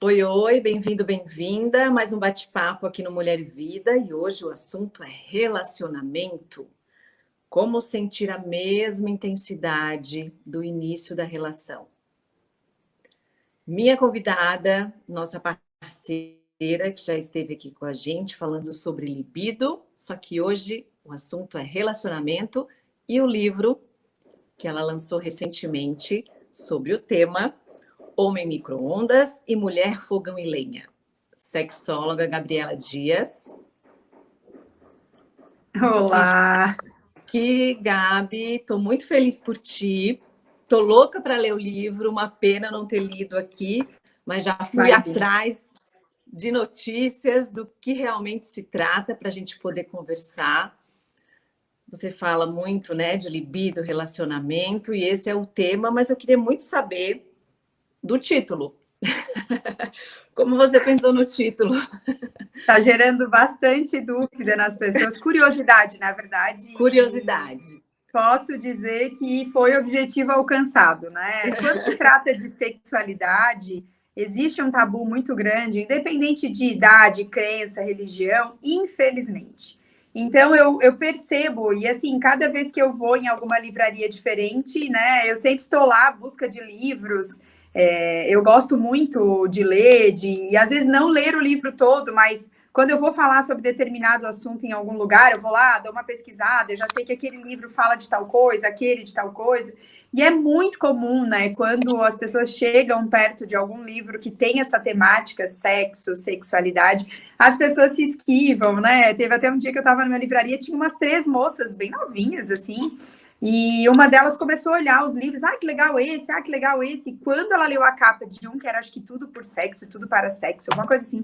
Oi, oi, bem-vindo, bem-vinda. Mais um bate-papo aqui no Mulher e Vida e hoje o assunto é relacionamento. Como sentir a mesma intensidade do início da relação. Minha convidada, nossa parceira, que já esteve aqui com a gente falando sobre libido, só que hoje o assunto é relacionamento e o livro que ela lançou recentemente sobre o tema Homem Micro-ondas e Mulher Fogão e Lenha. Sexóloga Gabriela Dias. Olá! Gabi, estou muito feliz por ti. Estou louca para ler o livro, uma pena não ter lido aqui, mas já fui atrás de notícias do que realmente se trata para a gente poder conversar. Você fala muito, né, de libido, relacionamento, e esse é o tema, mas eu queria muito saber do título. Como você pensou no título? Está gerando bastante dúvida nas pessoas, curiosidade, na verdade. Curiosidade. Posso dizer que foi objetivo alcançado, né? Quando se trata de sexualidade, existe um tabu muito grande, independente de idade, crença, religião, infelizmente. Então, eu percebo, e assim, cada vez que eu vou em alguma livraria diferente, né, eu sempre estou lá à busca de livros. Eu gosto muito de ler, e às vezes não ler o livro todo, mas quando eu vou falar sobre determinado assunto em algum lugar, eu vou lá, dou uma pesquisada, eu já sei que aquele livro fala de tal coisa, aquele de tal coisa. E é muito comum, né, quando as pessoas chegam perto de algum livro que tem essa temática, sexo, sexualidade, as pessoas se esquivam, né? Teve até um dia que eu estava numa livraria, tinha umas 3 moças bem novinhas, assim, e uma delas começou a olhar os livros, que legal esse, que legal esse. E quando ela leu a capa de um que era, acho que tudo por sexo, tudo para sexo, alguma coisa assim,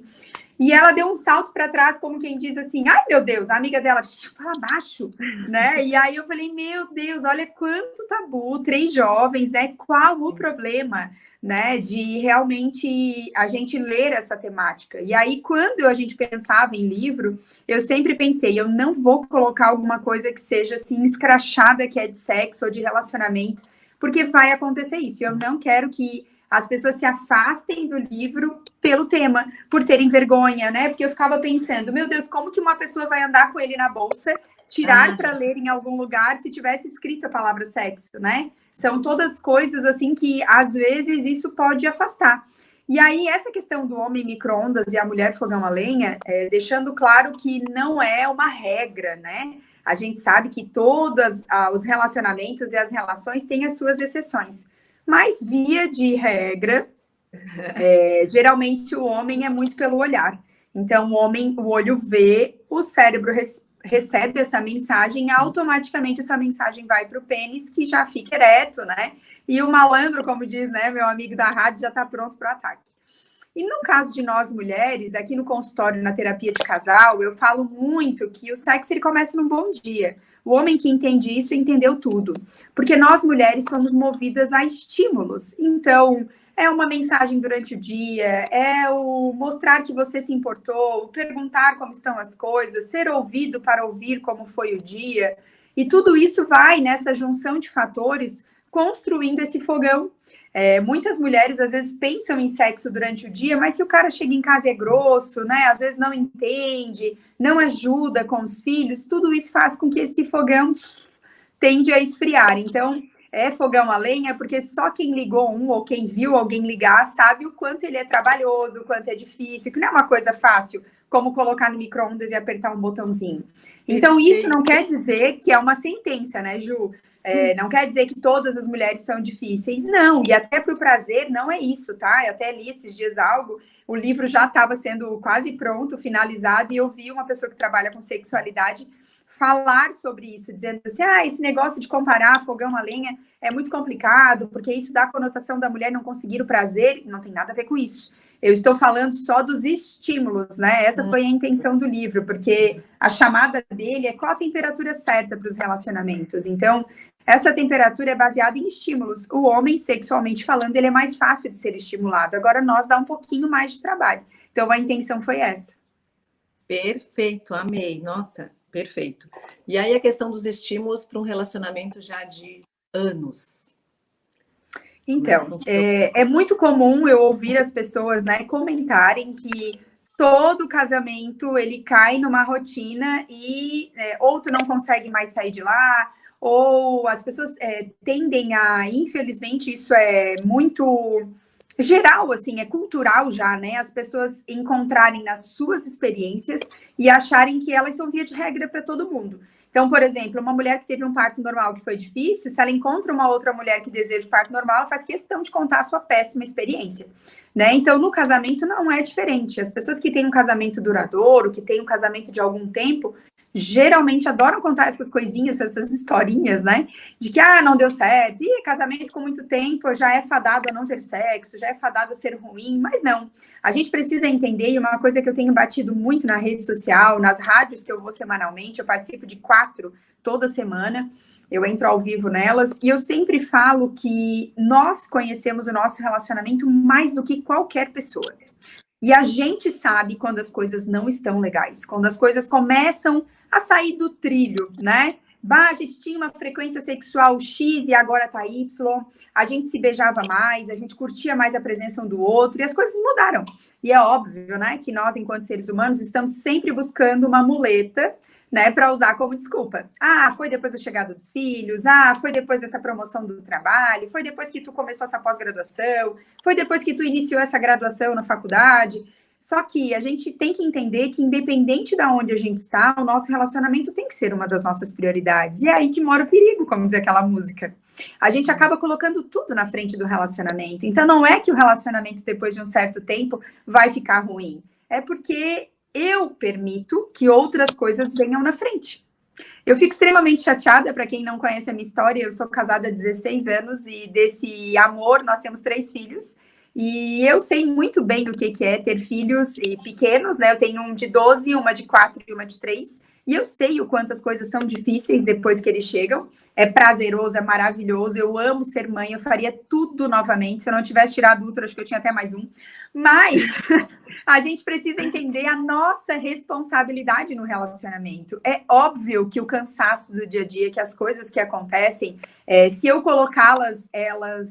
e ela deu um salto para trás, como quem diz assim, ai meu Deus, a amiga dela, fala baixo, né? E aí eu falei, meu Deus, olha quanto tabu, 3 jovens, né? Qual o problema, né? De realmente a gente ler essa temática. E aí, quando a gente pensava em livro, eu sempre pensei, eu não vou colocar alguma coisa que seja assim, escrachada, que é de sexo ou de relacionamento, porque vai acontecer isso. Eu não quero que as pessoas se afastem do livro pelo tema, por terem vergonha, né? Porque eu ficava pensando, meu Deus, como que uma pessoa vai andar com ele na bolsa, tirar para ler em algum lugar se tivesse escrito a palavra sexo, né? São todas coisas assim que às vezes isso pode afastar. E aí, essa questão do homem micro-ondas e a mulher fogão a lenha, deixando claro que não é uma regra, né? A gente sabe que todos os relacionamentos e as relações têm as suas exceções. Mas, via de regra, geralmente o homem é muito pelo olhar. Então, o olho vê, o cérebro recebe essa mensagem, e automaticamente essa mensagem vai para o pênis, que já fica ereto, né? E o malandro, como diz, né, meu amigo da rádio, já está pronto para o ataque. E no caso de nós mulheres, aqui no consultório, na terapia de casal, eu falo muito que o sexo ele começa num bom dia. O homem que entende isso entendeu tudo. Porque nós mulheres somos movidas a estímulos. Então, é uma mensagem durante o dia, é o mostrar que você se importou, o perguntar como estão as coisas, ser ouvido para ouvir como foi o dia. E tudo isso vai nessa junção de fatores construindo esse fogão. Muitas mulheres às vezes pensam em sexo durante o dia, mas se o cara chega em casa e é grosso, né? Às vezes não entende, não ajuda com os filhos, tudo isso faz com que esse fogão tende a esfriar. Então, é fogão a lenha, porque só quem ligou um ou quem viu alguém ligar sabe o quanto ele é trabalhoso, o quanto é difícil, que não é uma coisa fácil, como colocar no micro-ondas e apertar um botãozinho. Então, isso não quer dizer que é uma sentença, né, Ju? Não quer dizer que todas as mulheres são difíceis, não. E até para o prazer não é isso, tá? Eu até li esses dias algo, o livro já estava sendo quase pronto, finalizado, e eu vi uma pessoa que trabalha com sexualidade falar sobre isso, dizendo assim, esse negócio de comparar fogão a lenha é muito complicado, porque isso dá a conotação da mulher não conseguir o prazer, não tem nada a ver com isso. Eu estou falando só dos estímulos, né? Essa foi a intenção do livro, porque a chamada dele é qual a temperatura certa para os relacionamentos. Então, essa temperatura é baseada em estímulos. O homem, sexualmente falando, ele é mais fácil de ser estimulado. Agora, nós dá um pouquinho mais de trabalho. Então, a intenção foi essa. Perfeito, amei. Nossa, perfeito. E aí a questão dos estímulos para um relacionamento já de anos. Então, é muito comum eu ouvir as pessoas, né, comentarem que todo casamento ele cai numa rotina e ou tu não consegue mais sair de lá, ou as pessoas tendem a, infelizmente, isso é muito geral, assim, é cultural já, né? As pessoas encontrarem nas suas experiências e acharem que elas são via de regra para todo mundo. Então, por exemplo, uma mulher que teve um parto normal que foi difícil, se ela encontra uma outra mulher que deseja parto normal, ela faz questão de contar a sua péssima experiência, né? Então, no casamento não é diferente. As pessoas que têm um casamento duradouro, que têm um casamento de algum tempo, geralmente adoram contar essas coisinhas, essas historinhas, né? De que, não deu certo, e casamento com muito tempo já é fadado a não ter sexo, já é fadado a ser ruim, mas não. A gente precisa entender, e uma coisa que eu tenho batido muito na rede social, nas rádios que eu vou semanalmente, eu participo de 4 toda semana, eu entro ao vivo nelas, e eu sempre falo que nós conhecemos o nosso relacionamento mais do que qualquer pessoa. E a gente sabe quando as coisas não estão legais, quando as coisas começam a sair do trilho, né? A gente tinha uma frequência sexual X e agora tá Y, a gente se beijava mais, a gente curtia mais a presença um do outro e as coisas mudaram. E é óbvio, né, que nós, enquanto seres humanos, estamos sempre buscando uma muleta, né, para usar como desculpa. Foi depois da chegada dos filhos, foi depois dessa promoção do trabalho, foi depois que tu começou essa pós-graduação, foi depois que tu iniciou essa graduação na faculdade. Só que a gente tem que entender que, independente de onde a gente está, o nosso relacionamento tem que ser uma das nossas prioridades. E é aí que mora o perigo, como diz aquela música. A gente acaba colocando tudo na frente do relacionamento. Então, não é que o relacionamento, depois de um certo tempo, vai ficar ruim. É porque eu permito que outras coisas venham na frente. Eu fico extremamente chateada, para quem não conhece a minha história, eu sou casada há 16 anos e desse amor nós temos 3 filhos. E eu sei muito bem o que é ter filhos pequenos, né? Eu tenho um de 12, uma de 4 e uma de 3. E eu sei o quanto as coisas são difíceis depois que eles chegam. É prazeroso, é maravilhoso. Eu amo ser mãe, eu faria tudo novamente. Se eu não tivesse tirado útero, acho que eu tinha até mais um. Mas a gente precisa entender a nossa responsabilidade no relacionamento. É óbvio que o cansaço do dia a dia, que as coisas que acontecem, se eu colocá-las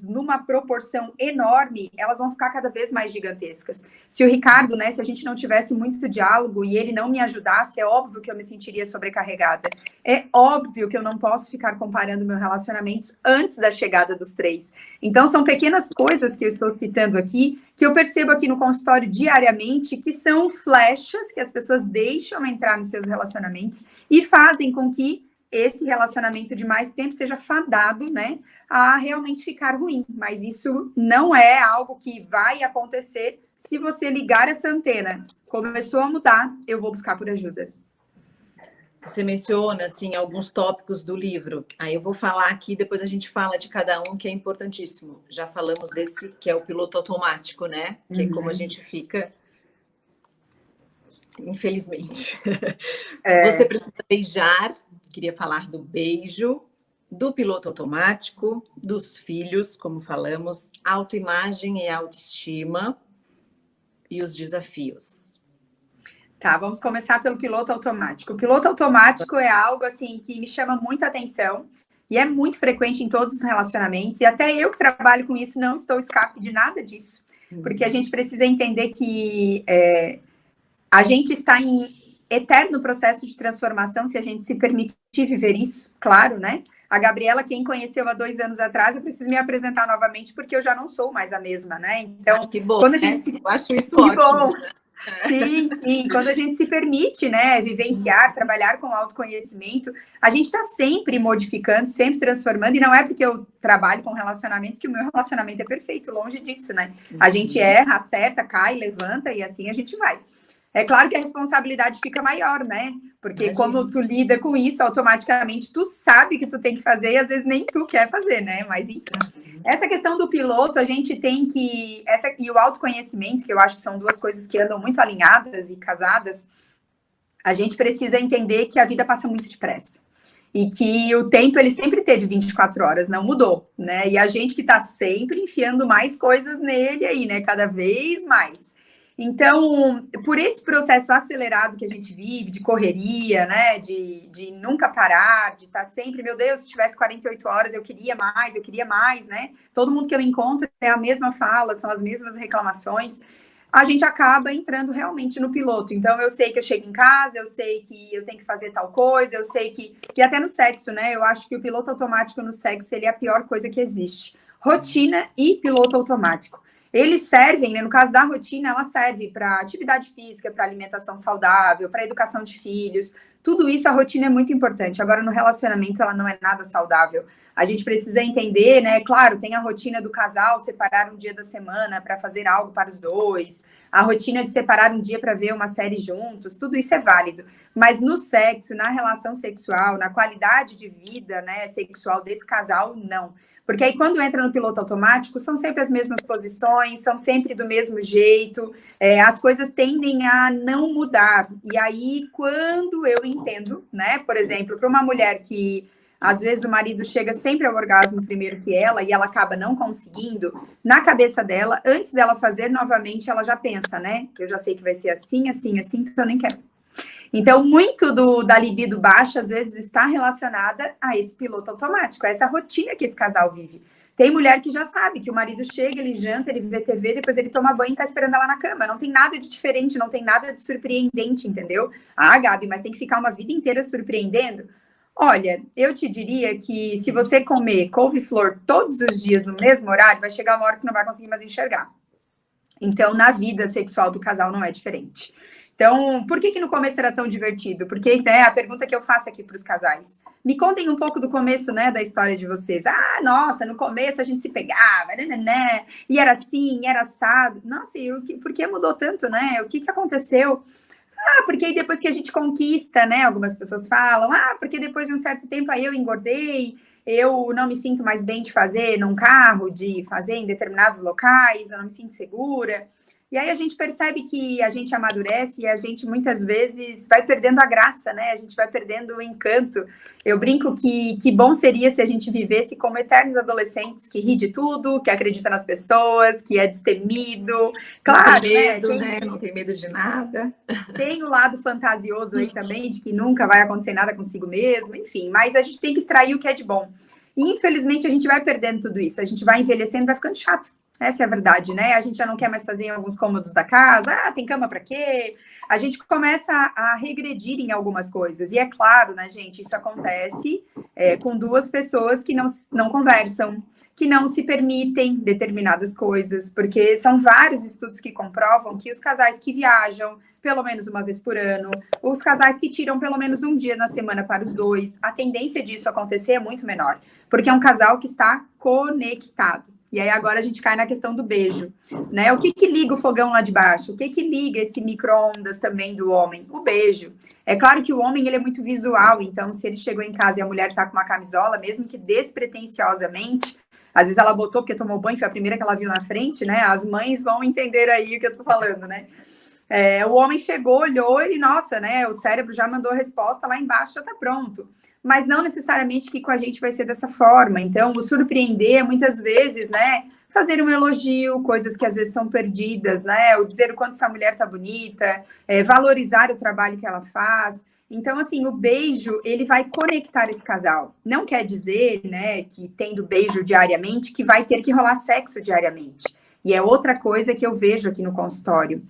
numa proporção enorme, elas vão ficar cada vez mais gigantescas. Se o Ricardo, né, se a gente não tivesse muito diálogo e ele não me ajudasse, é óbvio que eu me sentiria sobrecarregada. É óbvio que eu não posso ficar comparando meu relacionamento antes da chegada dos 3. Então, são pequenas coisas que eu estou citando aqui, que eu percebo aqui no consultório diariamente, que são flechas que as pessoas deixam entrar nos seus relacionamentos e fazem com que esse relacionamento de mais tempo seja fadado, né, a realmente ficar ruim. Mas isso não é algo que vai acontecer se você ligar essa antena. Começou a mudar, eu vou buscar por ajuda. Você menciona, assim, alguns tópicos do livro. Aí eu vou falar aqui, depois a gente fala de cada um, que é importantíssimo. Já falamos desse, que é o piloto automático, né? Que é como a gente fica, infelizmente. Você precisa beijar, queria falar do beijo, do piloto automático, dos filhos, como falamos, autoimagem e autoestima e os desafios. Tá, vamos começar pelo piloto automático. O piloto automático é algo, assim, que me chama muita atenção e é muito frequente em todos os relacionamentos. E até eu que trabalho com isso não estou escape de nada disso. Porque a gente precisa entender que a gente está em eterno processo de transformação se a gente se permitir viver isso, claro, né? A Gabriela, quem conheceu há 2 anos atrás, eu preciso me apresentar novamente porque eu já não sou mais a mesma, né? Então, que bom, quando a gente eu acho isso ótimo. Bom. Sim. Quando a gente se permite, né, vivenciar, trabalhar com autoconhecimento, a gente está sempre modificando, sempre transformando, e não é porque eu trabalho com relacionamentos que o meu relacionamento é perfeito, longe disso, né? A gente erra, acerta, cai, levanta, e assim a gente vai. É claro que a responsabilidade fica maior, né? Porque como tu lida com isso, automaticamente tu sabe que tu tem que fazer, e às vezes nem tu quer fazer, né? Mas enfim. Essa questão do piloto, a gente tem que... E o autoconhecimento, que eu acho que são 2 coisas que andam muito alinhadas e casadas, a gente precisa entender que a vida passa muito depressa. E que o tempo, ele sempre teve 24 horas, não mudou, né? E a gente que tá sempre enfiando mais coisas nele aí, né? Cada vez mais. Então, por esse processo acelerado que a gente vive, de correria, né, de nunca parar, de estar sempre, meu Deus, se tivesse 48 horas, eu queria mais, né? Todo mundo que eu encontro é a mesma fala, são as mesmas reclamações. A gente acaba entrando realmente no piloto. Então, eu sei que eu chego em casa, eu sei que eu tenho que fazer tal coisa, eu sei que... E até no sexo, né? Eu acho que o piloto automático no sexo, ele é a pior coisa que existe. Rotina e piloto automático. Eles servem, né, no caso da rotina, ela serve para atividade física, para alimentação saudável, para educação de filhos. Tudo isso, a rotina é muito importante. Agora, no relacionamento, ela não é nada saudável. A gente precisa entender, né? Claro, tem a rotina do casal, separar um dia da semana para fazer algo para os dois, a rotina de separar um dia para ver uma série juntos, tudo isso é válido. Mas no sexo, na relação sexual, na qualidade de vida, né, sexual desse casal, não. Porque aí, quando entra no piloto automático, são sempre as mesmas posições, são sempre do mesmo jeito, as coisas tendem a não mudar. E aí, quando eu entendo, né, por exemplo, para uma mulher que, às vezes, o marido chega sempre ao orgasmo primeiro que ela e ela acaba não conseguindo, na cabeça dela, antes dela fazer novamente, ela já pensa, né, que eu já sei que vai ser assim, assim, assim, então eu nem quero. Então, muito da libido baixa, às vezes, está relacionada a esse piloto automático, a essa rotina que esse casal vive. Tem mulher que já sabe que o marido chega, ele janta, ele vê TV, depois ele toma banho e tá esperando ela na cama. Não tem nada de diferente, não tem nada de surpreendente, entendeu? Ah, Gabi, mas tem que ficar uma vida inteira surpreendendo? Olha, eu te diria que se você comer couve-flor todos os dias no mesmo horário, vai chegar uma hora que não vai conseguir mais enxergar. Então, na vida sexual do casal não é diferente. Então, por que no começo era tão divertido? Porque, né, a pergunta que eu faço aqui para os casais. Me contem um pouco do começo, né, da história de vocês. Ah, nossa, no começo a gente se pegava, né, e era assim, era assado. Nossa, e por que mudou tanto, né? O que aconteceu? Ah, porque aí depois que a gente conquista, né, algumas pessoas falam, ah, porque depois de um certo tempo aí eu engordei, eu não me sinto mais bem de fazer num carro, de fazer em determinados locais, eu não me sinto segura. E aí a gente percebe que a gente amadurece e a gente muitas vezes vai perdendo a graça, né? A gente vai perdendo o encanto. Eu brinco que bom seria se a gente vivesse como eternos adolescentes, que ri de tudo, que acredita nas pessoas, que é destemido. Claro, não tem medo, né? Não tem medo de nada. Tem o lado fantasioso aí também, de que nunca vai acontecer nada consigo mesmo, enfim. Mas a gente tem que extrair o que é de bom. E, infelizmente, a gente vai perdendo tudo isso. A gente vai envelhecendo, vai ficando chato. Essa é a verdade, né? A gente já não quer mais fazer em alguns cômodos da casa. Ah, tem cama para quê? A gente começa a regredir em algumas coisas. E é claro, né, gente? Isso acontece com duas pessoas que não conversam, que não se permitem determinadas coisas, porque são vários estudos que comprovam que os casais que viajam pelo menos uma vez por ano, os casais que tiram pelo menos um dia na semana para os dois, a tendência disso acontecer é muito menor, porque é um casal que está conectado. E aí agora a gente cai na questão do beijo, né? O que liga o fogão lá de baixo? O que liga esse micro-ondas também do homem? O beijo. É claro que o homem, ele é muito visual, então se ele chegou em casa e a mulher tá com uma camisola, mesmo que despretensiosamente, às vezes ela botou porque tomou banho, foi a primeira que ela viu na frente, né? As mães vão entender aí o que eu tô falando, né? O homem chegou, olhou, ele, nossa, né? O cérebro já mandou a resposta lá embaixo, já tá pronto. Mas não necessariamente que com a gente vai ser dessa forma. Então, o surpreender, muitas vezes, né? Fazer um elogio, coisas que às vezes são perdidas, né? O dizer o quanto essa mulher tá bonita, valorizar o trabalho que ela faz. Então, assim, o beijo, ele vai conectar esse casal. Não quer dizer, né, que tendo beijo diariamente, que vai ter que rolar sexo diariamente. E é outra coisa que eu vejo aqui no consultório.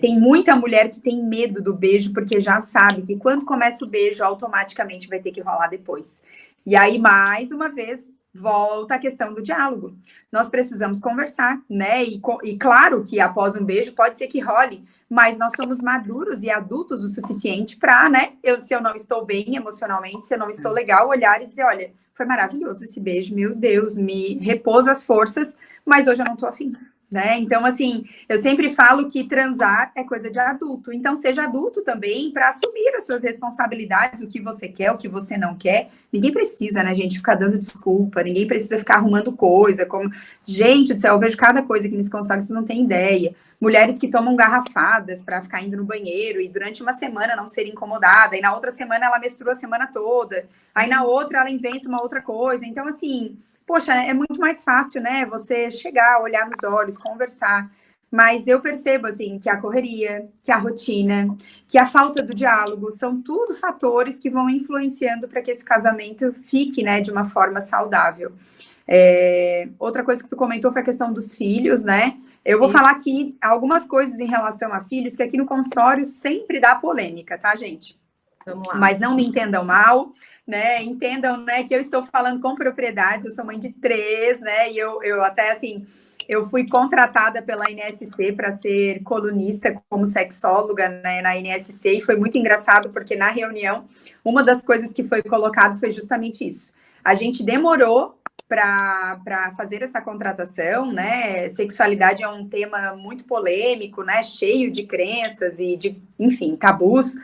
Tem muita mulher que tem medo do beijo, porque já sabe que quando começa o beijo, automaticamente vai ter que rolar depois. E aí, mais uma vez, volta a questão do diálogo. Nós precisamos conversar, né? E claro que após um beijo pode ser que role, mas nós somos maduros e adultos o suficiente para, né? Se eu não estou bem emocionalmente, se eu não estou legal, olhar e dizer, olha, foi maravilhoso esse beijo, meu Deus, me repôs as forças, mas hoje eu não tô afim, né? Então, assim, eu sempre falo que transar é coisa de adulto. Então, seja adulto também para assumir as suas responsabilidades, o que você quer, o que você não quer. Ninguém precisa, né, gente, ficar dando desculpa, ninguém precisa ficar arrumando coisa, como... Gente do céu, eu vejo cada coisa aqui nesse consultório, você não tem ideia. Mulheres que tomam garrafadas para ficar indo no banheiro e durante uma semana não ser incomodada, e na outra semana ela menstrua a semana toda, aí na outra ela inventa uma outra coisa. Então, assim, poxa, é muito mais fácil, né, você chegar, olhar nos olhos, conversar. Mas eu percebo, assim, que a correria, que a rotina, que a falta do diálogo, são tudo fatores que vão influenciando para que esse casamento fique, né, de uma forma saudável. Outra coisa que tu comentou foi a questão dos filhos, né? Eu vou falar aqui algumas coisas em relação a filhos, que aqui no consultório sempre dá polêmica, tá, gente? Vamos lá. Mas não me entendam mal, né? Entendam, né, que eu estou falando com propriedades, eu sou mãe de 3, né? E eu até, assim, eu fui contratada pela INSC para ser colunista como sexóloga, né, na INSC, e foi muito engraçado, porque na reunião, uma das coisas que foi colocado foi justamente isso. A gente demorou para fazer essa contratação, né? Sexualidade é um tema muito polêmico, né? Cheio de crenças e de, enfim, tabus.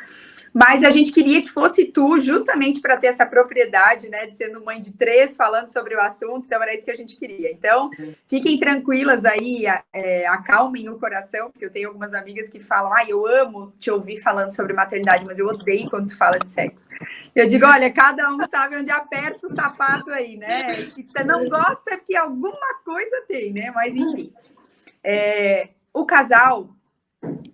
Mas a gente queria que fosse tu, justamente para ter essa propriedade, né, de sendo mãe de 3, falando sobre o assunto, então era isso que a gente queria. Então, fiquem tranquilas aí, acalmem o coração, porque eu tenho algumas amigas que falam, eu amo te ouvir falando sobre maternidade, mas eu odeio quando tu fala de sexo. Eu digo, olha, cada um sabe onde aperta o sapato aí, né? Se não gosta, é porque alguma coisa tem, né? Mas, enfim. O casal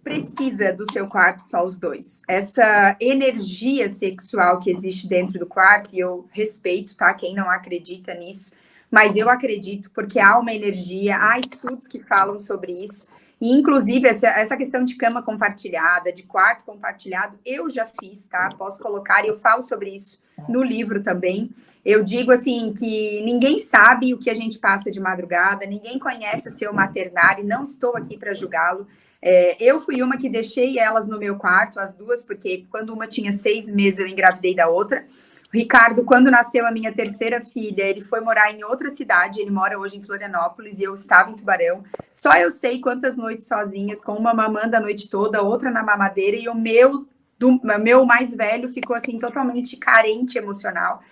precisa do seu quarto só os dois. Essa energia sexual que existe dentro do quarto, e eu respeito, tá? Quem não acredita nisso, mas eu acredito, porque há uma energia, há estudos que falam sobre isso, e inclusive essa questão de cama compartilhada, de quarto compartilhado, eu já fiz, tá? Posso colocar, e eu falo sobre isso no livro também. Eu digo assim que ninguém sabe o que a gente passa de madrugada, ninguém conhece o seu maternário, não estou aqui para julgá-lo. Eu fui uma que deixei elas no meu quarto, as duas, porque quando uma tinha 6 meses, eu engravidei da outra. O Ricardo, quando nasceu a minha terceira filha, ele foi morar em outra cidade, ele mora hoje em Florianópolis, e eu estava em Tubarão. Só eu sei quantas noites sozinhas, com uma mamando a noite toda, outra na mamadeira, e o meu mais velho ficou, assim, totalmente carente emocional.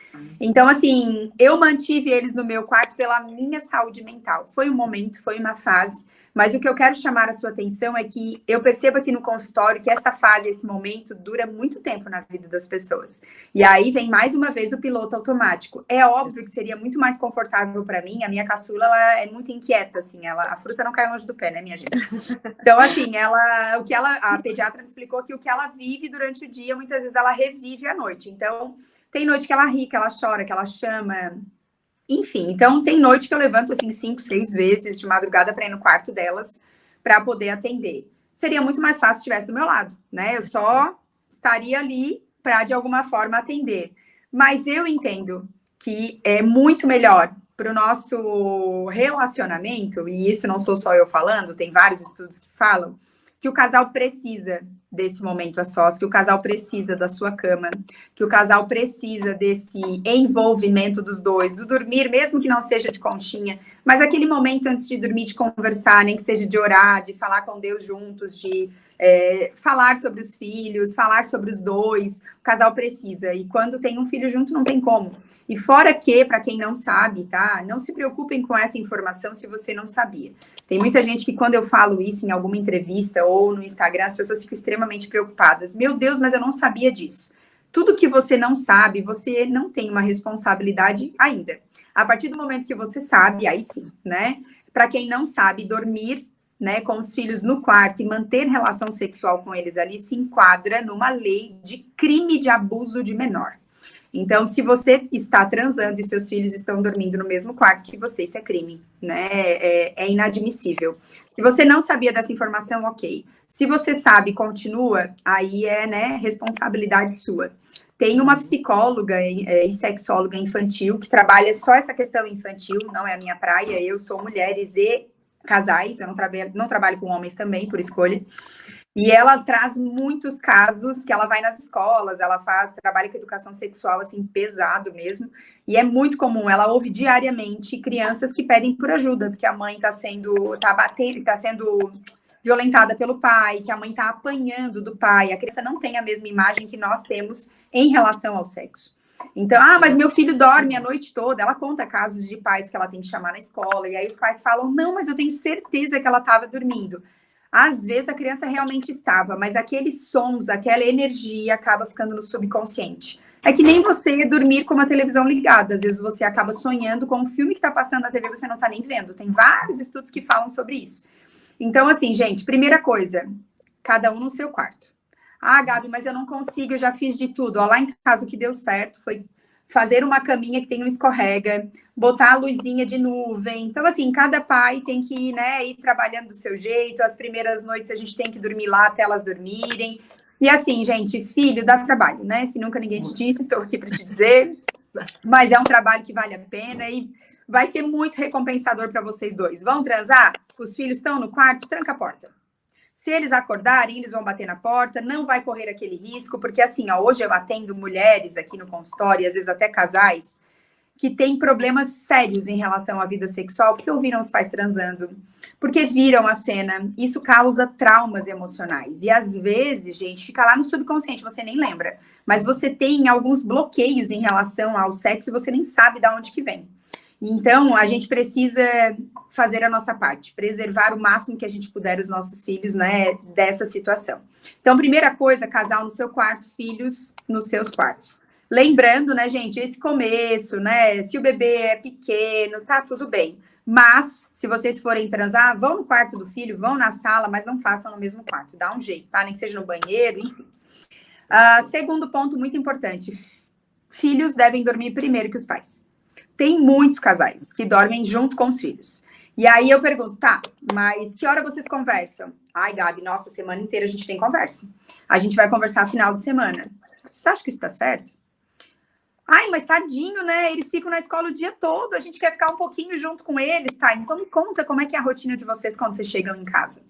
Então, assim, eu mantive eles no meu quarto pela minha saúde mental. Foi um momento, foi uma fase, mas o que eu quero chamar a sua atenção é que eu percebo aqui no consultório que essa fase, esse momento, dura muito tempo na vida das pessoas. E aí vem mais uma vez o piloto automático. É óbvio que seria muito mais confortável para mim, a minha caçula, ela é muito inquieta, assim, a fruta não cai longe do pé, né, minha gente? Então, assim, a pediatra me explicou que o que ela vive durante o dia, muitas vezes ela revive à noite. Então, tem noite que ela ri, que ela chora, que ela chama. Enfim, então tem noite que eu levanto assim 5, 6 vezes de madrugada para ir no quarto delas para poder atender. Seria muito mais fácil se estivesse do meu lado, né? Eu só estaria ali para de alguma forma atender. Mas eu entendo que é muito melhor para o nosso relacionamento, e isso não sou só eu falando, tem vários estudos que falam, que o casal precisa desse momento a sós, que o casal precisa da sua cama, que o casal precisa desse envolvimento dos dois, do dormir, mesmo que não seja de conchinha, mas aquele momento antes de dormir, de conversar, nem que seja de orar, de falar com Deus juntos, de falar sobre os filhos, falar sobre os dois, o casal precisa, e quando tem um filho junto não tem como. E fora que, para quem não sabe, tá, não se preocupem com essa informação se você não sabia. Tem muita gente que quando eu falo isso em alguma entrevista ou no Instagram, as pessoas ficam extremamente preocupadas. Meu Deus, mas eu não sabia disso. Tudo que você não sabe, você não tem uma responsabilidade ainda. A partir do momento que você sabe, aí sim, né? Para quem não sabe, dormir, né, com os filhos no quarto e manter relação sexual com eles ali se enquadra numa lei de crime de abuso de menor. Então, se você está transando e seus filhos estão dormindo no mesmo quarto que você, isso é crime, né? É inadmissível. Se você não sabia dessa informação, ok. Se você sabe e continua, aí né, responsabilidade sua. Tem uma psicóloga e sexóloga infantil que trabalha só essa questão infantil, não é a minha praia, eu sou mulheres e casais, eu não trabalho com homens também, por escolha. E ela traz muitos casos que ela vai nas escolas, ela trabalha com educação sexual, assim, pesado mesmo. E é muito comum, ela ouve diariamente crianças que pedem por ajuda, porque a mãe está sendo violentada pelo pai, que a mãe está apanhando do pai. A criança não tem a mesma imagem que nós temos em relação ao sexo. Então, mas meu filho dorme a noite toda. Ela conta casos de pais que ela tem que chamar na escola, e aí os pais falam, não, mas eu tenho certeza que ela estava dormindo. Às vezes a criança realmente estava, mas aqueles sons, aquela energia acaba ficando no subconsciente. É que nem você dormir com uma televisão ligada. Às vezes você acaba sonhando com um filme que está passando na TV e você não está nem vendo. Tem vários estudos que falam sobre isso. Então, assim, gente, primeira coisa, cada um no seu quarto. Ah, Gabi, mas eu não consigo, eu já fiz de tudo. Ó, lá em casa o que deu certo foi fazer uma caminha que tem um escorrega, botar a luzinha de nuvem. Então, assim, cada pai tem que, né, ir trabalhando do seu jeito. As primeiras noites a gente tem que dormir lá até elas dormirem. E assim, gente, filho dá trabalho, né? Se nunca ninguém te disse, estou aqui para te dizer. Mas é um trabalho que vale a pena e vai ser muito recompensador para vocês dois. Vão transar? Os filhos estão no quarto? Tranca a porta. Se eles acordarem, eles vão bater na porta, não vai correr aquele risco, porque assim, ó, hoje eu atendo mulheres aqui no consultório, e às vezes até casais, que têm problemas sérios em relação à vida sexual, porque ouviram os pais transando, porque viram a cena. Isso causa traumas emocionais. E às vezes, gente, fica lá no subconsciente, você nem lembra. Mas você tem alguns bloqueios em relação ao sexo e você nem sabe de onde que vem. Então, a gente precisa fazer a nossa parte, preservar o máximo que a gente puder os nossos filhos, né, dessa situação. Então, primeira coisa, casal no seu quarto, filhos nos seus quartos. Lembrando, né, gente, esse começo, né, se o bebê é pequeno, tá tudo bem. Mas, se vocês forem transar, vão no quarto do filho, vão na sala, mas não façam no mesmo quarto, dá um jeito, tá? Nem que seja no banheiro, enfim. Segundo ponto muito importante, filhos devem dormir primeiro que os pais. Tem muitos casais que dormem junto com os filhos. E aí eu pergunto, tá, mas que hora vocês conversam? Ai, Gabi, nossa, semana inteira a gente tem conversa. A gente vai conversar final de semana. Você acha que isso tá certo? Ai, mas tadinho, né? Eles ficam na escola o dia todo, a gente quer ficar um pouquinho junto com eles, tá? Então me conta como é que é a rotina de vocês quando vocês chegam em casa.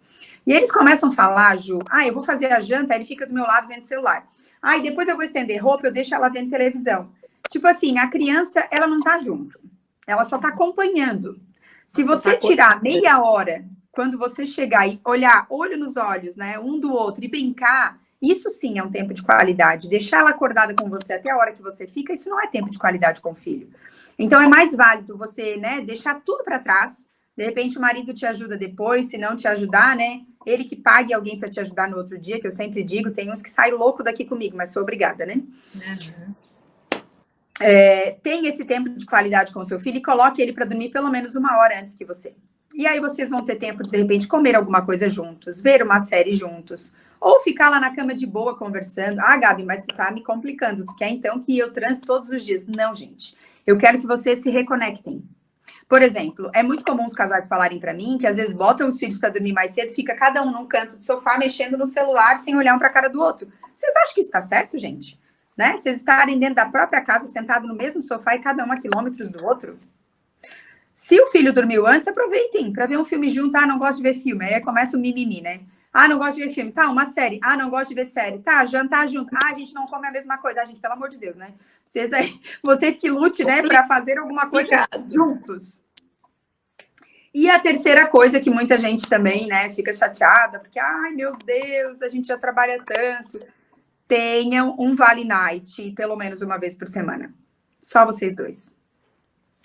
E eles começam a falar, Ju, eu vou fazer a janta, aí ele fica do meu lado vendo celular. E depois eu vou estender roupa, eu deixo ela vendo televisão. Tipo assim, a criança, ela não tá junto. Ela só tá acompanhando. Se você tirar meia hora, quando você chegar e olhar olho nos olhos, né, um do outro e brincar, isso sim é um tempo de qualidade. Deixar ela acordada com você até a hora que você fica, isso não é tempo de qualidade com o filho. Então, é mais válido você, né, deixar tudo para trás. De repente, o marido te ajuda depois, se não te ajudar, né, ele que pague alguém para te ajudar no outro dia, que eu sempre digo, tem uns que saem louco daqui comigo, mas sou obrigada, né? Uhum. Tenha esse tempo de qualidade com o seu filho e coloque ele para dormir pelo menos 1 hora antes que você. E aí vocês vão ter tempo de repente, comer alguma coisa juntos, ver uma série juntos, ou ficar lá na cama de boa conversando. Gabi, mas tu tá me complicando, tu quer então que eu transe todos os dias? Não, gente. Eu quero que vocês se reconectem. Por exemplo, é muito comum os casais falarem para mim que às vezes botam os filhos para dormir mais cedo, fica cada um num canto do sofá mexendo no celular sem olhar um para a cara do outro. Vocês acham que isso tá certo, gente? Né? Vocês estarem dentro da própria casa, sentado no mesmo sofá e cada um a quilômetros do outro. Se o filho dormiu antes, aproveitem para ver um filme juntos. Não gosto de ver filme. Aí começa o mimimi, né? Não gosto de ver filme. Tá, uma série. Não gosto de ver série. Tá, jantar junto. A gente não come a mesma coisa. Gente, pelo amor de Deus, né? Vocês que lute, né, para fazer alguma coisa juntos. E a terceira coisa que muita gente também, né, fica chateada, porque, meu Deus, a gente já trabalha tanto. Tenham um Vale Night pelo menos uma vez por semana. Só vocês dois.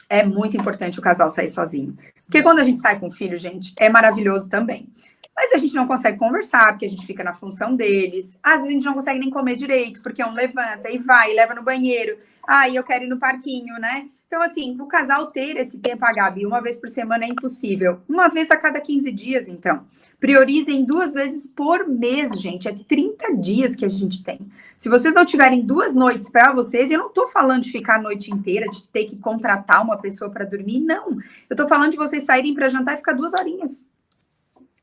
É muito importante o casal sair sozinho. Porque quando a gente sai com o filho, gente, é maravilhoso também. Mas a gente não consegue conversar, porque a gente fica na função deles. Às vezes a gente não consegue nem comer direito, porque um levanta e vai, e leva no banheiro. Eu quero ir no parquinho, né? Então, assim, o casal ter esse tempo, Gabi, uma vez por semana é impossível. Uma vez a cada 15 dias, então. Priorizem 2 vezes por mês, gente. É 30 dias que a gente tem. Se vocês não tiverem 2 noites para vocês, eu não estou falando de ficar a noite inteira, de ter que contratar uma pessoa para dormir, não. Eu estou falando de vocês saírem para jantar e ficar 2 horinhas.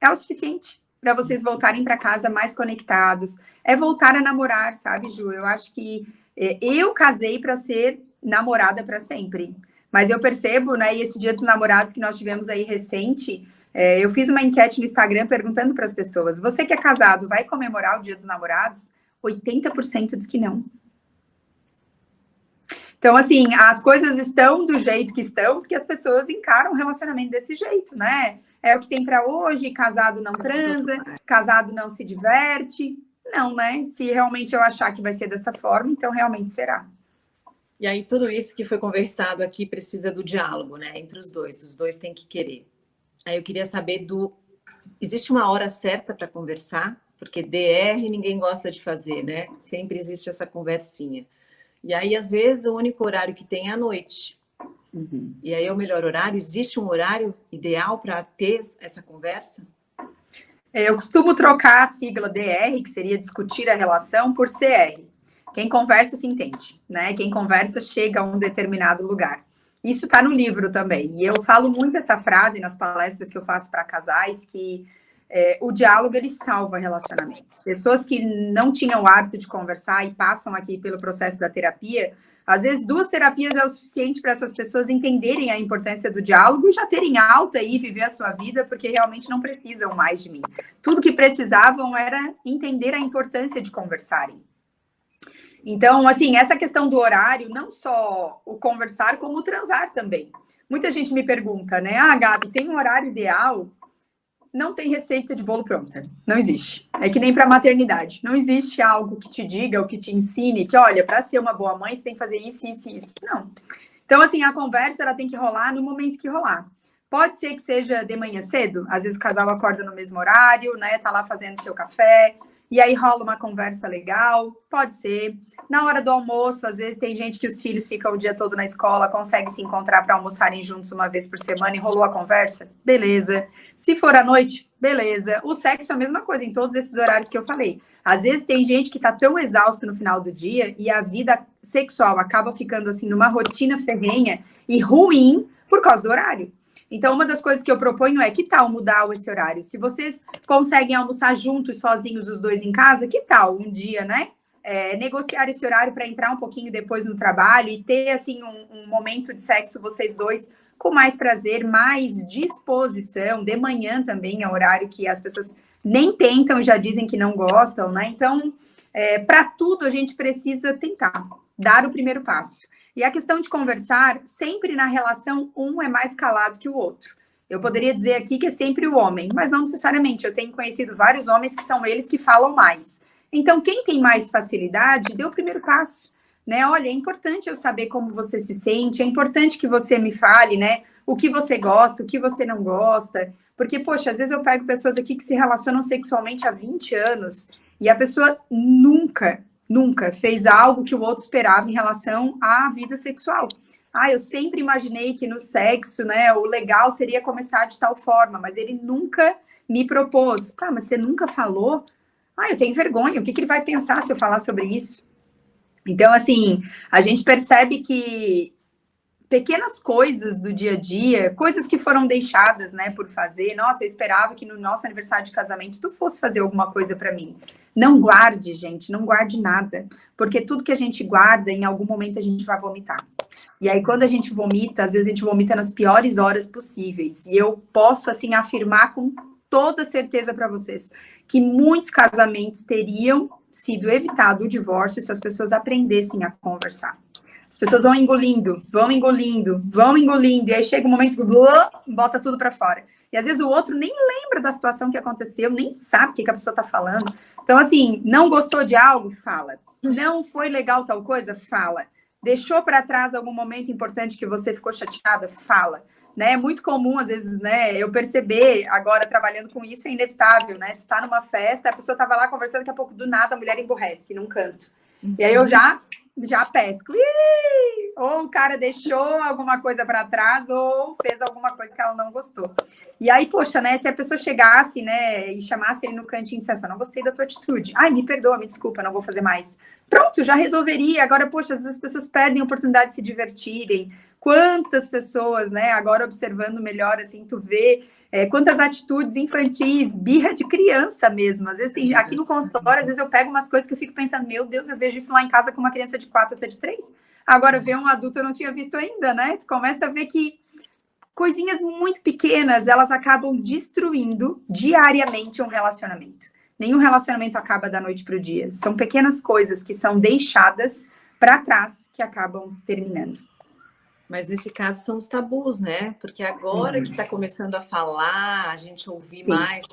É o suficiente para vocês voltarem para casa mais conectados. É voltar a namorar, sabe, Ju? Eu acho que eu casei para ser namorada para sempre. Mas eu percebo, né, e esse Dia dos Namorados que nós tivemos aí recente, eu fiz uma enquete no Instagram perguntando para as pessoas, você que é casado, vai comemorar o Dia dos Namorados? 80% diz que não. Então, assim, as coisas estão do jeito que estão, porque as pessoas encaram o relacionamento desse jeito, né? É o que tem para hoje, casado não transa, casado não se diverte. Não, né? Se realmente eu achar que vai ser dessa forma, então realmente será. E aí, tudo isso que foi conversado aqui precisa do diálogo, né? Entre os dois têm que querer. Aí eu queria saber existe uma hora certa para conversar? Porque DR ninguém gosta de fazer, né? Sempre existe essa conversinha. E aí, às vezes, o único horário que tem é à noite. Uhum. E aí é o melhor horário? Existe um horário ideal para ter essa conversa? Eu costumo trocar a sigla DR, que seria discutir a relação, por CR. Quem conversa se entende, né? Quem conversa chega a um determinado lugar. Isso está no livro também. E eu falo muito essa frase nas palestras que eu faço para casais, que o diálogo, ele salva relacionamentos. Pessoas que não tinham o hábito de conversar e passam aqui pelo processo da terapia, às vezes 2 terapias é o suficiente para essas pessoas entenderem a importância do diálogo e já terem alta e viver a sua vida, porque realmente não precisam mais de mim. Tudo que precisavam era entender a importância de conversarem. Então, assim, essa questão do horário, não só o conversar, como o transar também. Muita gente me pergunta, né? Ah, Gabi, tem um horário ideal? Não tem receita de bolo pronta. Não existe. É que nem para maternidade. Não existe algo que te diga ou que te ensine que, olha, para ser uma boa mãe, você tem que fazer isso, isso e isso. Não. Então, assim, a conversa, ela tem que rolar no momento que rolar. Pode ser que seja de manhã cedo, às vezes o casal acorda no mesmo horário, né? Tá lá fazendo seu café, e aí rola uma conversa legal. Pode ser. Na hora do almoço, às vezes tem gente que os filhos ficam o dia todo na escola, consegue se encontrar para almoçarem juntos uma vez por semana e rolou a conversa? Beleza. Se for à noite, beleza. O sexo é a mesma coisa em todos esses horários que eu falei. Às vezes tem gente que tá tão exausto no final do dia e a vida sexual acaba ficando assim numa rotina ferrenha e ruim por causa do horário. Então, uma das coisas que eu proponho é, que tal mudar esse horário? Se vocês conseguem almoçar juntos, sozinhos, os dois em casa, que tal um dia, né? Negociar esse horário para entrar um pouquinho depois no trabalho e ter, assim, um momento de sexo, vocês dois, com mais prazer, mais disposição. De manhã também é um horário que as pessoas nem tentam e já dizem que não gostam, né? Então, para tudo a gente precisa tentar dar o primeiro passo. E a questão de conversar, sempre na relação, um é mais calado que o outro. Eu poderia dizer aqui que é sempre o homem, mas não necessariamente. Eu tenho conhecido vários homens que são eles que falam mais. Então, quem tem mais facilidade, dê o primeiro passo. Né? Olha, é importante eu saber como você se sente, é importante que você me fale, né? O que você gosta, o que você não gosta. Porque, poxa, às vezes eu pego pessoas aqui que se relacionam sexualmente há 20 anos e a pessoa nunca fez algo que o outro esperava em relação à vida sexual. Ah, eu sempre imaginei que no sexo, né, o legal seria começar de tal forma, mas ele nunca me propôs. Tá, mas você nunca falou? Ah, eu tenho vergonha. O que ele vai pensar se eu falar sobre isso? Então, assim, a gente percebe que pequenas coisas do dia a dia, coisas que foram deixadas, né, por fazer. Nossa, eu esperava que no nosso aniversário de casamento tu fosse fazer alguma coisa para mim. Não guarde, gente, não guarde nada, porque tudo que a gente guarda, em algum momento a gente vai vomitar. E aí, quando a gente vomita, às vezes a gente vomita nas piores horas possíveis. E eu posso, assim, afirmar com toda certeza para vocês que muitos casamentos teriam sido evitado o divórcio se as pessoas aprendessem a conversar. As pessoas vão engolindo, e aí chega um momento que bota tudo para fora. E às vezes o outro nem lembra da situação que aconteceu, nem sabe o que a pessoa está falando. Então, assim, não gostou de algo? Fala. Não foi legal tal coisa? Fala. Deixou para trás algum momento importante que você ficou chateada? Fala. Né? É muito comum, às vezes, né, eu perceber, agora trabalhando com isso, é inevitável, né? Tu tá numa festa, a pessoa tava lá conversando, daqui a pouco, do nada, a mulher emborrece num canto. E aí eu já pesco. Ou o cara deixou alguma coisa para trás, ou fez alguma coisa que ela não gostou. E aí, poxa, né, se a pessoa chegasse, né, e chamasse ele no cantinho e dissesse, não gostei da tua atitude. Ai, me perdoa, me desculpa, não vou fazer mais. Pronto, já resolveria. Agora, poxa, às vezes as pessoas perdem a oportunidade de se divertirem. Quantas pessoas, né, agora observando melhor, assim, tu vê quantas atitudes infantis, birra de criança mesmo. Às vezes tem, aqui no consultório, às vezes eu pego umas coisas que eu fico pensando, meu Deus, eu vejo isso lá em casa com uma criança de 4 até de 3. Agora, ver um adulto eu não tinha visto ainda, né? Tu começa a ver que coisinhas muito pequenas, elas acabam destruindo diariamente um relacionamento. Nenhum relacionamento acaba da noite para o dia. São pequenas coisas que são deixadas para trás que acabam terminando. Mas nesse caso são os tabus, né? Porque agora que está começando a falar, a gente ouvir mais.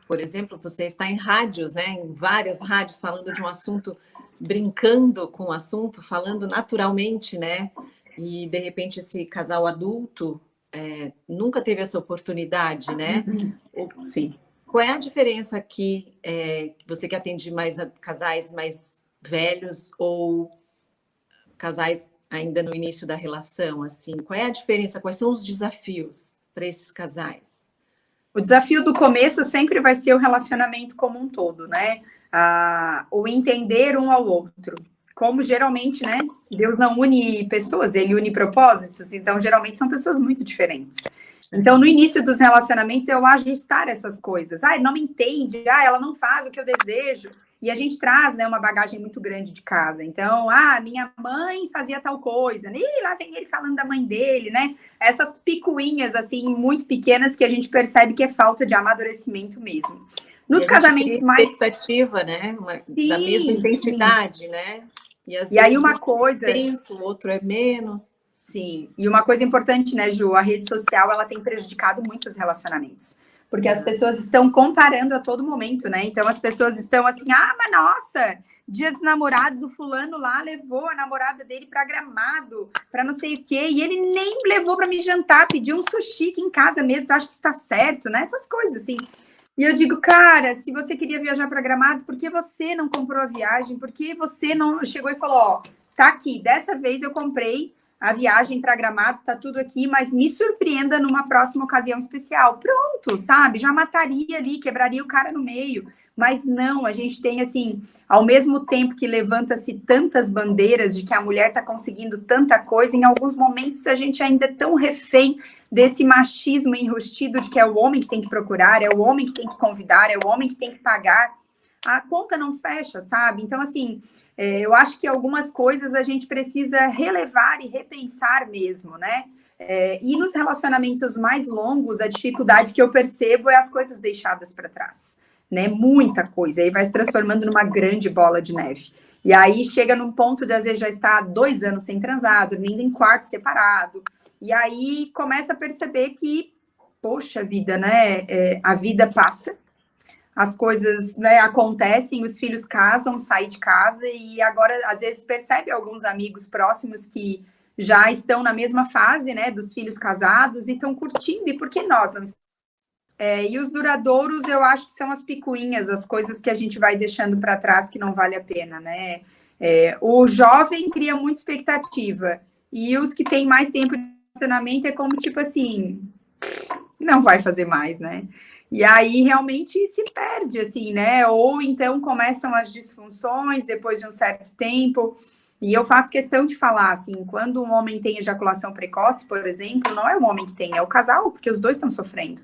Por exemplo, você está em rádios, né? Em várias rádios falando de um assunto, brincando com o assunto, falando naturalmente, né? E de repente esse casal adulto nunca teve essa oportunidade, né? Sim. Qual é a diferença aqui? Você que atende mais casais mais velhos ou casais ainda no início da relação, assim, qual é a diferença? Quais são os desafios para esses casais? O desafio do começo sempre vai ser o relacionamento como um todo, né? O entender um ao outro. Como geralmente, né? Deus não une pessoas, ele une propósitos, então geralmente são pessoas muito diferentes. Então, no início dos relacionamentos, eu ajustar essas coisas. Ele não me entende, ela não faz o que eu desejo. E a gente traz, né, uma bagagem muito grande de casa. Então, minha mãe fazia tal coisa. E lá vem ele falando da mãe dele, né? Essas picuinhas, assim, muito pequenas que a gente percebe que é falta de amadurecimento mesmo. Nos casamentos mais... expectativa, né? Da mesma intensidade, né? E às vezes aí uma coisa... intenso, o outro é menos. Sim, e uma coisa importante, né, Ju? A rede social, ela tem prejudicado muito os relacionamentos. Porque as pessoas estão comparando a todo momento, né? Então, as pessoas estão assim, mas nossa, Dia dos Namorados, o fulano lá levou a namorada dele para Gramado, para não sei o quê, e ele nem levou para me jantar, pediu um sushi aqui em casa mesmo, tu acha que isso tá certo, né? Essas coisas, assim. E eu digo, cara, se você queria viajar para Gramado, por que você não comprou a viagem? Por que você não chegou e falou, tá aqui, dessa vez eu comprei a viagem para Gramado, tá tudo aqui, mas me surpreenda numa próxima ocasião especial. Pronto, sabe? Já mataria ali, quebraria o cara no meio. Mas não, a gente tem, assim, ao mesmo tempo que levanta-se tantas bandeiras de que a mulher tá conseguindo tanta coisa, em alguns momentos a gente ainda é tão refém desse machismo enrustido de que é o homem que tem que procurar, é o homem que tem que convidar, é o homem que tem que pagar. A conta não fecha, sabe? Então, assim, eu acho que algumas coisas a gente precisa relevar e repensar mesmo, né? E nos relacionamentos mais longos, a dificuldade que eu percebo é as coisas deixadas para trás, né? Muita coisa, aí vai se transformando numa grande bola de neve. E aí chega num ponto de, às vezes, já estar 2 anos sem transar, dormindo em quarto separado, e aí começa a perceber que, poxa vida, né? A vida passa, as coisas, né, acontecem, os filhos casam, saem de casa e agora, às vezes, percebe alguns amigos próximos que já estão na mesma fase, né, dos filhos casados e estão curtindo, e por que nós não estamos? E os duradouros, eu acho que são as picuinhas, as coisas que a gente vai deixando para trás que não vale a pena, né? O jovem cria muita expectativa e os que têm mais tempo de relacionamento é como, tipo assim, não vai fazer mais, né? E aí realmente se perde, assim, né? Ou então começam as disfunções depois de um certo tempo. E eu faço questão de falar, assim, quando um homem tem ejaculação precoce, por exemplo, não é o homem que tem, é o casal, porque os dois estão sofrendo.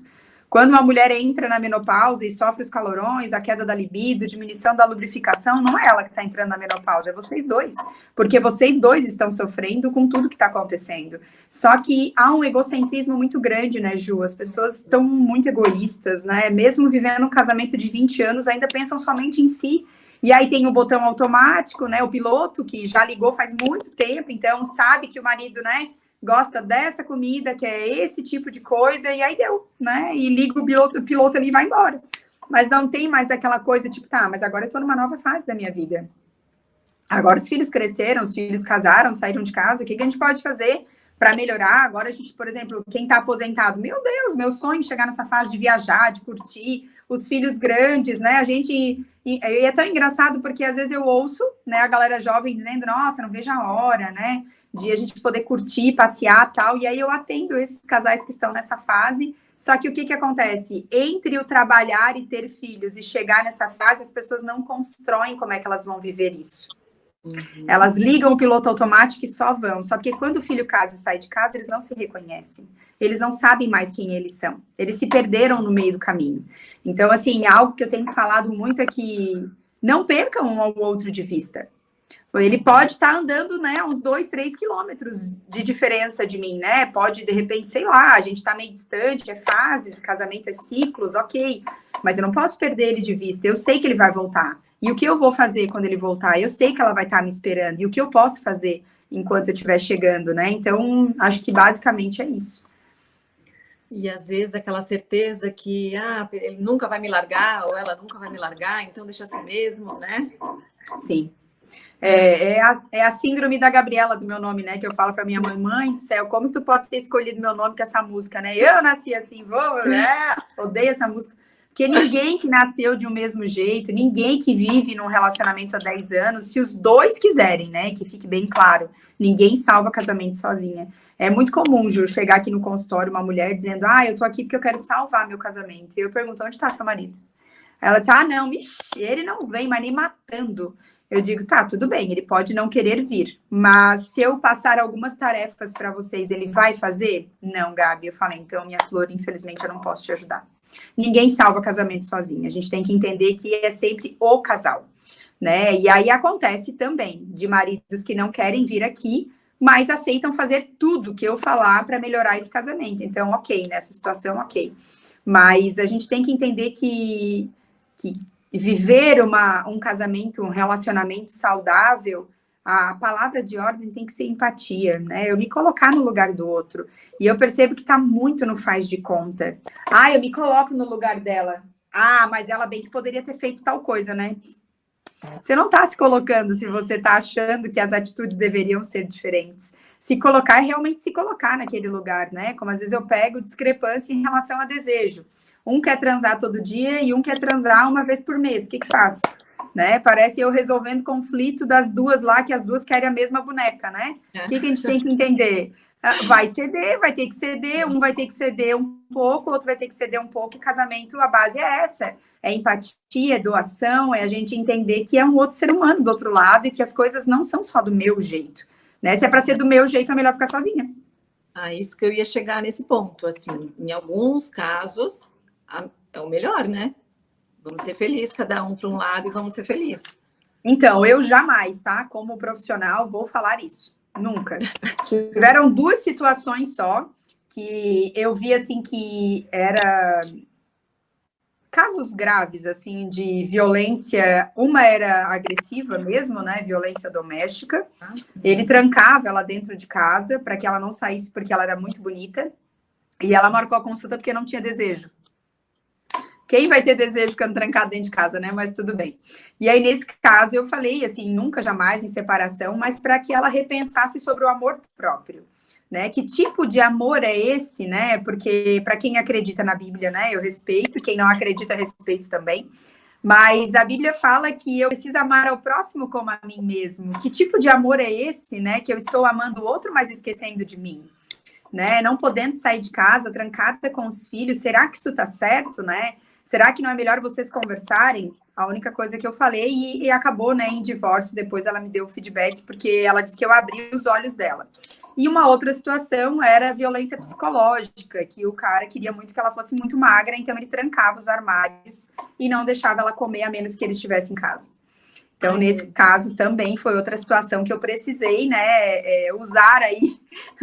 Quando uma mulher entra na menopausa e sofre os calorões, a queda da libido, diminuição da lubrificação, não é ela que está entrando na menopausa, é vocês dois. Porque vocês dois estão sofrendo com tudo que está acontecendo. Só que há um egocentrismo muito grande, né, Ju? As pessoas estão muito egoístas, né? Mesmo vivendo um casamento de 20 anos, ainda pensam somente em si. E aí tem o botão automático, né? O piloto, que já ligou faz muito tempo, então sabe que o marido, né, gosta dessa comida, que é esse tipo de coisa, e aí deu, né? E liga o piloto ali e vai embora. Mas não tem mais aquela coisa, tipo, tá, mas agora eu tô numa nova fase da minha vida. Agora os filhos cresceram, os filhos casaram, saíram de casa, o que a gente pode fazer para melhorar? Agora a gente, por exemplo, quem tá aposentado, meu Deus, meu sonho é chegar nessa fase de viajar, de curtir, os filhos grandes, né? A gente... E é tão engraçado porque às vezes eu ouço, né, a galera jovem dizendo, nossa, não vejo a hora, né, de a gente poder curtir, passear, tal, e aí eu atendo esses casais que estão nessa fase. Só que o que acontece? Entre o trabalhar e ter filhos e chegar nessa fase, as pessoas não constroem como é que elas vão viver isso. Uhum. Elas ligam o piloto automático e só vão. Só que quando o filho casa e sai de casa, eles não se reconhecem. Eles não sabem mais quem eles são. Eles se perderam no meio do caminho. Então, assim, algo que eu tenho falado muito é que não percam um ao outro de vista. Ele pode estar andando, né, uns 2, 3 quilômetros de diferença de mim, né? Pode, de repente, sei lá, a gente está meio distante, é fases, casamento é ciclos, ok. Mas eu não posso perder ele de vista. Eu sei que ele vai voltar. E o que eu vou fazer quando ele voltar? Eu sei que ela vai estar me esperando. E o que eu posso fazer enquanto eu estiver chegando, né? Então, acho que basicamente é isso. E às vezes aquela certeza que ele nunca vai me largar, ou ela nunca vai me largar, então deixa assim mesmo, né? Sim. É a síndrome da Gabriela, do meu nome, né? Que eu falo para minha mãe do céu, como tu pode ter escolhido meu nome com essa música, né? Eu nasci assim, odeio essa música. Porque ninguém que nasceu de um mesmo jeito, ninguém que vive num relacionamento há 10 anos, se os dois quiserem, né? Que fique bem claro, ninguém salva casamento sozinha. É muito comum, Ju, chegar aqui no consultório uma mulher dizendo, eu tô aqui porque eu quero salvar meu casamento. E eu pergunto, onde tá seu marido? Ela diz, não, ele não vem, mas nem matando. Eu digo, tá, tudo bem, ele pode não querer vir, mas se eu passar algumas tarefas para vocês, ele vai fazer? Não, Gabi, eu falei, então, minha flor, infelizmente eu não posso te ajudar. Ninguém salva casamento sozinho, a gente tem que entender que é sempre o casal, né? E aí acontece também de maridos que não querem vir aqui, mas aceitam fazer tudo que eu falar para melhorar esse casamento. Então, ok, nessa situação, ok. Mas a gente tem que entender que viver um casamento, um relacionamento saudável, a palavra de ordem tem que ser empatia, né? Eu me colocar no lugar do outro. E eu percebo que tá muito no faz de conta. Eu me coloco no lugar dela. Mas ela bem que poderia ter feito tal coisa, né? Você não tá se colocando se você tá achando que as atitudes deveriam ser diferentes. Se colocar é realmente se colocar naquele lugar, né? Como às vezes eu pego discrepância em relação a desejo. Um quer transar todo dia e um quer transar uma vez por mês. O que faz? Né? Parece eu resolvendo conflito das duas lá, que as duas querem a mesma boneca, né? O que a gente tem que entender? Vai ceder, vai ter que ceder, um vai ter que ceder um pouco, o outro vai ter que ceder um pouco, e casamento, a base é essa. É empatia, é doação, é a gente entender que é um outro ser humano do outro lado e que as coisas não são só do meu jeito, né? Se é para ser do meu jeito, é melhor ficar sozinha. Isso que eu ia chegar nesse ponto, assim, em alguns casos, é o melhor, né? Vamos ser felizes, cada um para um lado, e vamos ser felizes. Então, eu jamais, tá? Como profissional, vou falar isso. Nunca. Tiveram 2 situações só que eu vi, assim, que era casos graves, assim, de violência. Uma era agressiva mesmo, né? Violência doméstica. Ele trancava ela dentro de casa para que ela não saísse porque ela era muito bonita. E ela marcou a consulta porque não tinha desejo. Quem vai ter desejo ficando trancado dentro de casa, né? Mas tudo bem. E aí, nesse caso, eu falei, assim, nunca, jamais em separação, mas para que ela repensasse sobre o amor próprio, né? Que tipo de amor é esse, né? Porque, para quem acredita na Bíblia, né? Eu respeito, quem não acredita, eu respeito também. Mas a Bíblia fala que eu preciso amar ao próximo como a mim mesmo. Que tipo de amor é esse, né? Que eu estou amando o outro, mas esquecendo de mim, né? Não podendo sair de casa, trancada com os filhos. Será que isso tá certo, né? Será que não é melhor vocês conversarem? A única coisa que eu falei e acabou, né, em divórcio. Depois ela me deu o feedback, porque ela disse que eu abri os olhos dela. E uma outra situação era violência psicológica, que o cara queria muito que ela fosse muito magra, então ele trancava os armários e não deixava ela comer a menos que ele estivesse em casa. Então, nesse caso, também foi outra situação que eu precisei, né, usar aí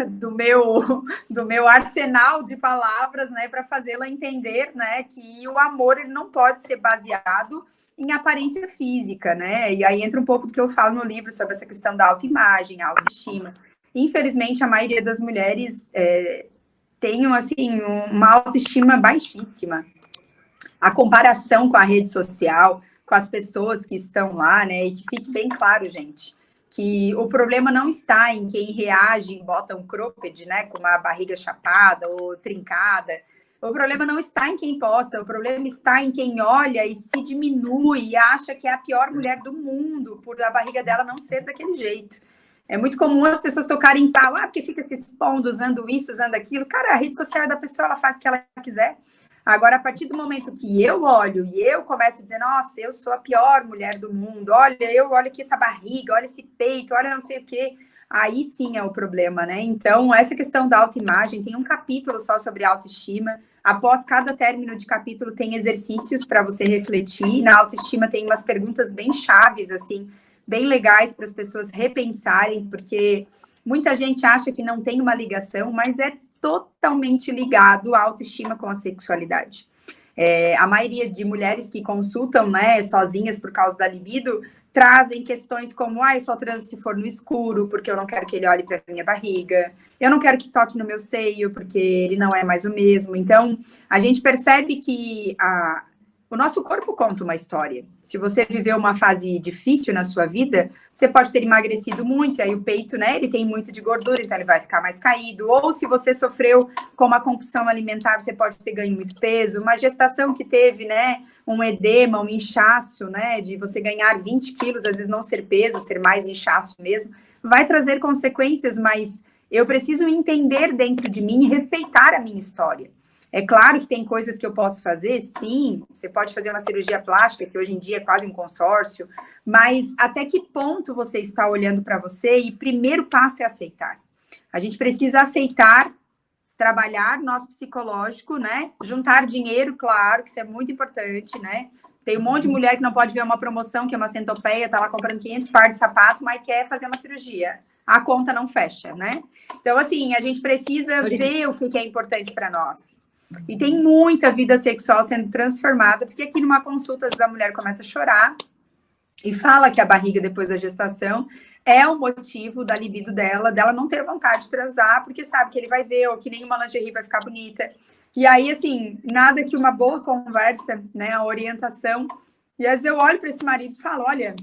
do meu arsenal de palavras, né, para fazê-la entender, né, que o amor ele não pode ser baseado em aparência física, né? E aí entra um pouco do que eu falo no livro sobre essa questão da autoimagem, autoestima. Infelizmente, a maioria das mulheres tem, assim, uma autoestima baixíssima. A comparação com a rede social, com as pessoas que estão lá, né? E que fique bem claro, gente, que o problema não está em quem reage e bota um cropped, né? Com uma barriga chapada ou trincada. O problema não está em quem posta, o problema está em quem olha e se diminui e acha que é a pior mulher do mundo por a barriga dela não ser daquele jeito. É muito comum as pessoas tocarem em pau, porque fica se expondo, usando isso, usando aquilo. Cara, a rede social é da pessoa, ela faz o que ela quiser. Agora, a partir do momento que eu olho e eu começo a dizer, nossa, eu sou a pior mulher do mundo, olha aqui essa barriga, olha esse peito, olha não sei o quê, aí sim é o problema, né? Então, essa questão da autoimagem, tem um capítulo só sobre autoestima. Após cada término de capítulo, tem exercícios para você refletir. Na autoestima tem umas perguntas bem chaves, assim, bem legais para as pessoas repensarem, porque muita gente acha que não tem uma ligação, mas é totalmente ligado à autoestima com a sexualidade. A maioria de mulheres que consultam, né, sozinhas por causa da libido, trazem questões como, eu só transo se for no escuro, porque eu não quero que ele olhe para minha barriga, eu não quero que toque no meu seio, porque ele não é mais o mesmo. Então, a gente percebe que O nosso corpo conta uma história. Se você viveu uma fase difícil na sua vida, você pode ter emagrecido muito, e aí o peito, né, ele tem muito de gordura, então ele vai ficar mais caído. Ou se você sofreu com uma compulsão alimentar, você pode ter ganho muito peso. Uma gestação que teve, né, um edema, um inchaço, né, de você ganhar 20 quilos, às vezes não ser peso, ser mais inchaço mesmo, vai trazer consequências, mas eu preciso entender dentro de mim e respeitar a minha história. É claro que tem coisas que eu posso fazer, sim, você pode fazer uma cirurgia plástica, que hoje em dia é quase um consórcio, mas até que ponto você está olhando para você? E primeiro passo é aceitar. A gente precisa aceitar, trabalhar nosso psicológico, né? Juntar dinheiro, claro, que isso é muito importante, né? Tem um monte de mulher que não pode ver uma promoção, que é uma centopeia, tá lá comprando 500 pares de sapato, mas quer fazer uma cirurgia. A conta não fecha, né? Então, assim, a gente precisa ver o que é importante para nós. E tem muita vida sexual sendo transformada, porque aqui numa consulta, às vezes a mulher começa a chorar e fala que a barriga depois da gestação é o motivo da libido dela não ter vontade de transar, porque sabe que ele vai ver, ou que nenhuma lingerie vai ficar bonita. E aí, assim, nada que uma boa conversa, né, a orientação. E às vezes eu olho para esse marido e falo, olha,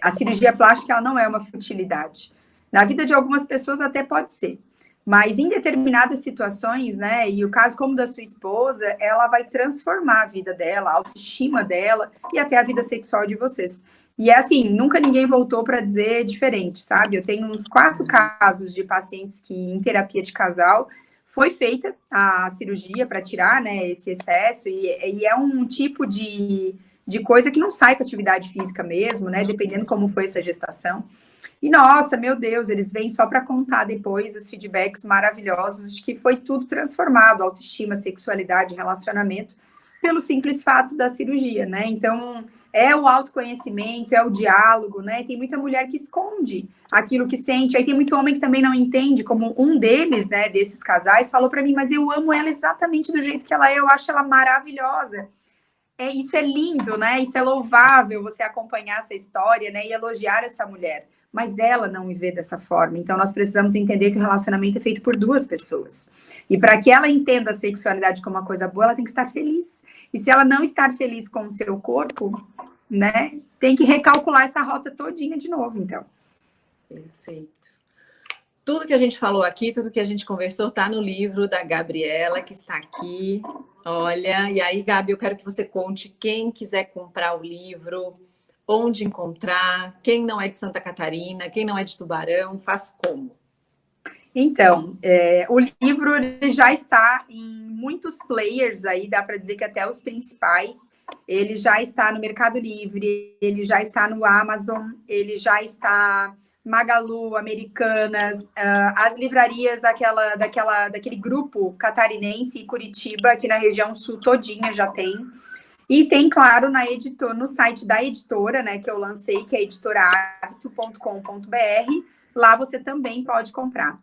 a cirurgia plástica ela não é uma futilidade. Na vida de algumas pessoas até pode ser. Mas em determinadas situações, né, e o caso como da sua esposa, ela vai transformar a vida dela, a autoestima dela e até a vida sexual de vocês. E é assim, nunca ninguém voltou para dizer diferente, sabe? Eu tenho uns 4 casos de pacientes que em terapia de casal foi feita a cirurgia para tirar, né, esse excesso e é um tipo de coisa que não sai com atividade física mesmo, né, dependendo como foi essa gestação. E, nossa, meu Deus, eles vêm só para contar depois os feedbacks maravilhosos de que foi tudo transformado, autoestima, sexualidade, relacionamento, pelo simples fato da cirurgia, né? Então, é o autoconhecimento, é o diálogo, né? Tem muita mulher que esconde aquilo que sente, aí tem muito homem que também não entende, como um deles, né, desses casais, falou para mim, mas eu amo ela exatamente do jeito que ela é, eu acho ela maravilhosa. Isso é lindo, né? Isso é louvável, você acompanhar essa história, né? E elogiar essa mulher. Mas ela não me vê dessa forma. Então, nós precisamos entender que o relacionamento é feito por 2 pessoas. E para que ela entenda a sexualidade como uma coisa boa, ela tem que estar feliz. E se ela não estar feliz com o seu corpo, né? Tem que recalcular essa rota todinha de novo, então. Perfeito. Tudo que a gente falou aqui, tudo que a gente conversou, está no livro da Gabriela, que está aqui. Olha, e aí, Gabi, eu quero que você conte quem quiser comprar o livro, onde encontrar, quem não é de Santa Catarina, quem não é de Tubarão, faz como? Então, o livro ele já está em muitos players aí, dá para dizer que até os principais. Ele já está no Mercado Livre, ele já está no Amazon, ele já está Magalu, Americanas, as livrarias daquele grupo catarinense e Curitiba, aqui na região sul todinha já tem. E tem, claro, no site da editora, né, que eu lancei, que é editorahabito.com.br. Lá você também pode comprar.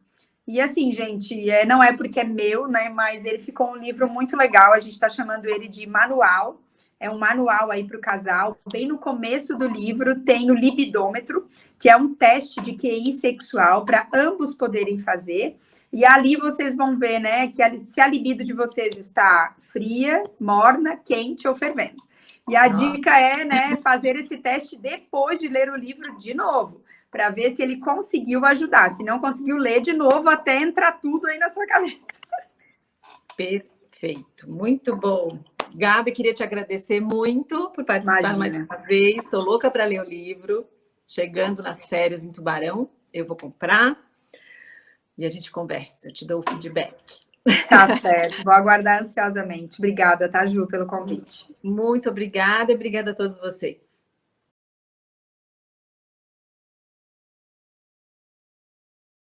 E assim, gente, não é porque é meu, né, mas ele ficou um livro muito legal. A gente está chamando ele de manual. É um manual aí para o casal. Bem no começo do livro tem o libidômetro, que é um teste de QI sexual para ambos poderem fazer. E ali vocês vão ver, né, que se a libido de vocês está fria, morna, quente ou fervendo. E a dica é, né, fazer esse teste depois de ler o livro de novo, para ver se ele conseguiu ajudar. Se não conseguiu, ler de novo até entrar tudo aí na sua cabeça. Perfeito, muito bom. Gabi, queria te agradecer muito por participar mais uma vez. Estou louca para ler o livro. Chegando nas férias em Tubarão, eu vou comprar e a gente conversa. Eu te dou o feedback. Tá certo, vou aguardar ansiosamente. Obrigada, tá, Ju, pelo convite. Muito obrigada e obrigada a todos vocês.